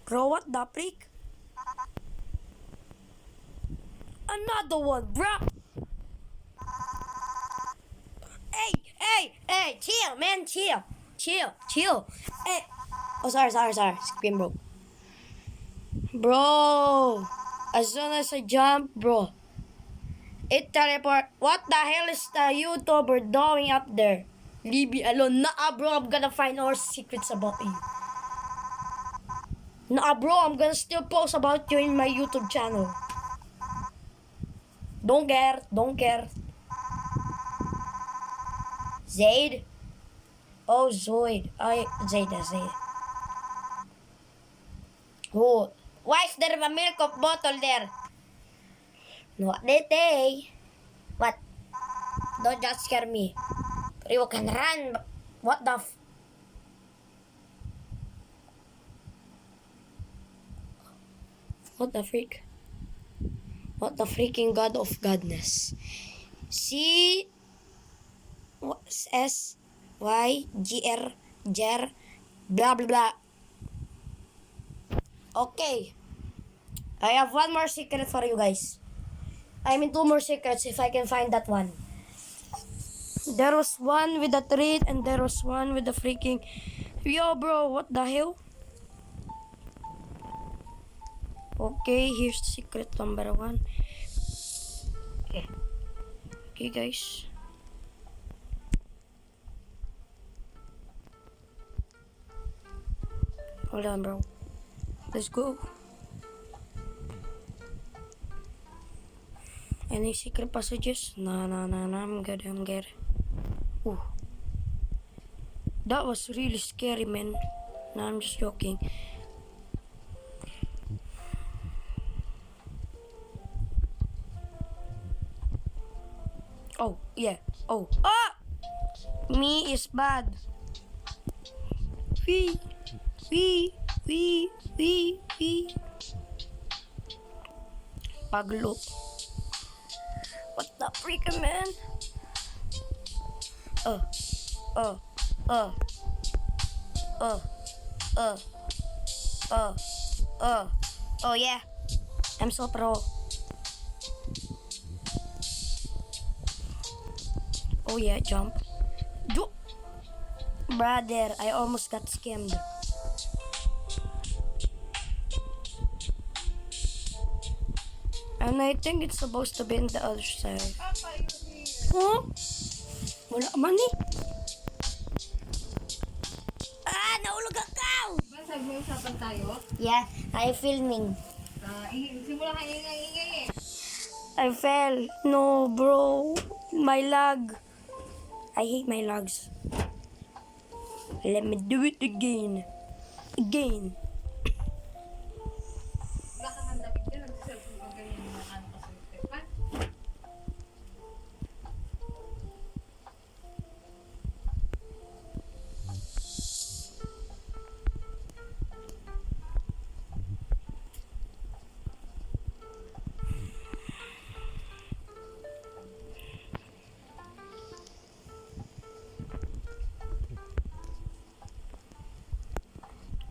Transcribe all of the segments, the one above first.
Bro, what the freak? Another one, bro. Hey, chill, man, chill. Hey. Oh, sorry. Screen broke. Bro, as soon as I jump, bro, it teleport. What the hell is the YouTuber doing up there? Leave me alone. Nah, bro, I'm gonna find more secrets about you. Nah, bro, I'm gonna still post about you in my YouTube channel. Don't care. Zaid? Oh, Zoid. Zaid. Oh, why is there a milk of bottle there? No, Dete. What? Don't just scare me. You can run. What the What the freak? What the freaking god of godness? C S Y G R Jer blah blah blah. Okay. I have one more secret for you guys. I mean two more secrets if I can find that one. There was one with the treat and there was one with the freaking... Yo, bro, what the hell? Okay, here's secret number one. Okay, guys. Hold on, bro. Let's go. Any secret passages? Nah, I'm good. Ooh. That was really scary, man. Nah, I'm just joking. Oh, yeah. Oh. Ah! Me is bad. Wee. Paglo. What the freaking man? Uh. Oh yeah. I'm so pro. Oh yeah, jump. Brother, I almost got scammed. And I think it's supposed to be in the other side. Huh? Wala man eh. Naulog ako! Sabi mo usapan tayo? Yeah, I filming. Simula ka ingay eh. I fell. No, bro. My lag. I hate my lags. Let me do it again. Wala ka nang damit dyan. Nag-cellphone ka ganyan yung ano ka sa step.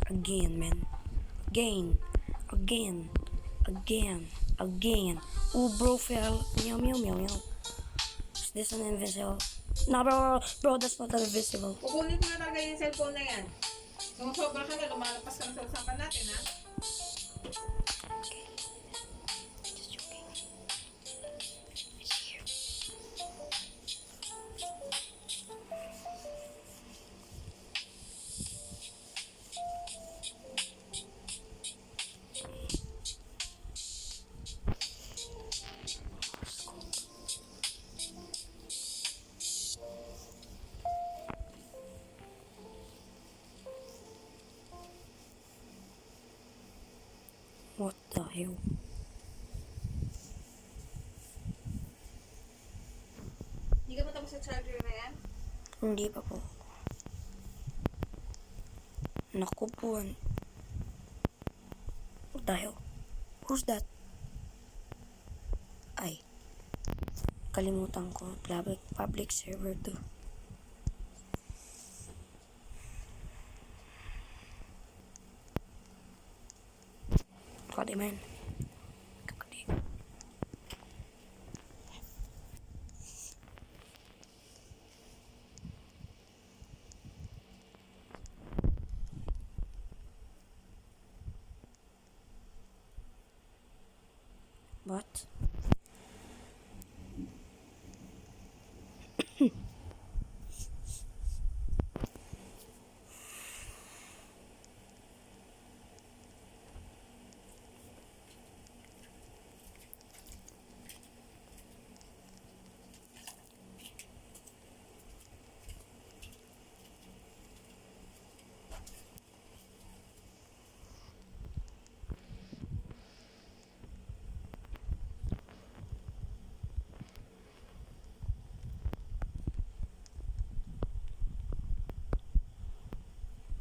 Again, man. Again. Oh, bro, fell. Meow. Is this an invisible? No, bro, that's not invisible. Kukunin ko na talaga yung cellphone na yan. Sumusobra ka na, lumalapas ka na sa usapan natin, ha? Just joking. It's here. What the hell? Hindi ka matapos sa charger na yan? Hindi pa po. Naku po. What the hell? Who's that? Ay. Kalimutan ko. Public server to. Kakadi, man. Kakadi. What?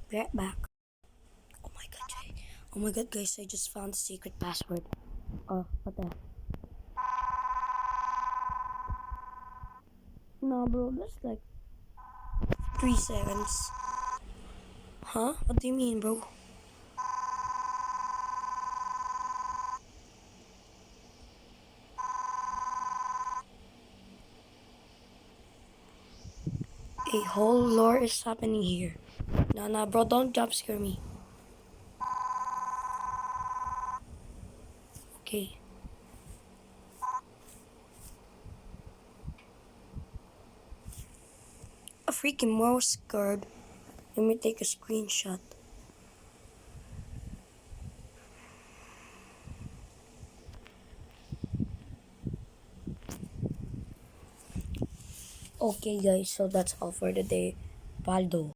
Be right back. Oh my god, Jay. Oh my god, guys, I just found the secret password. Oh, what the? No, bro, that's like 3 seconds. Huh? What do you mean, bro? A whole lore is happening here. Nah, bro, don't jump scare me. Okay. A freaking Morse code. Let me take a screenshot. Okay, guys, so that's all for the day. Paldo.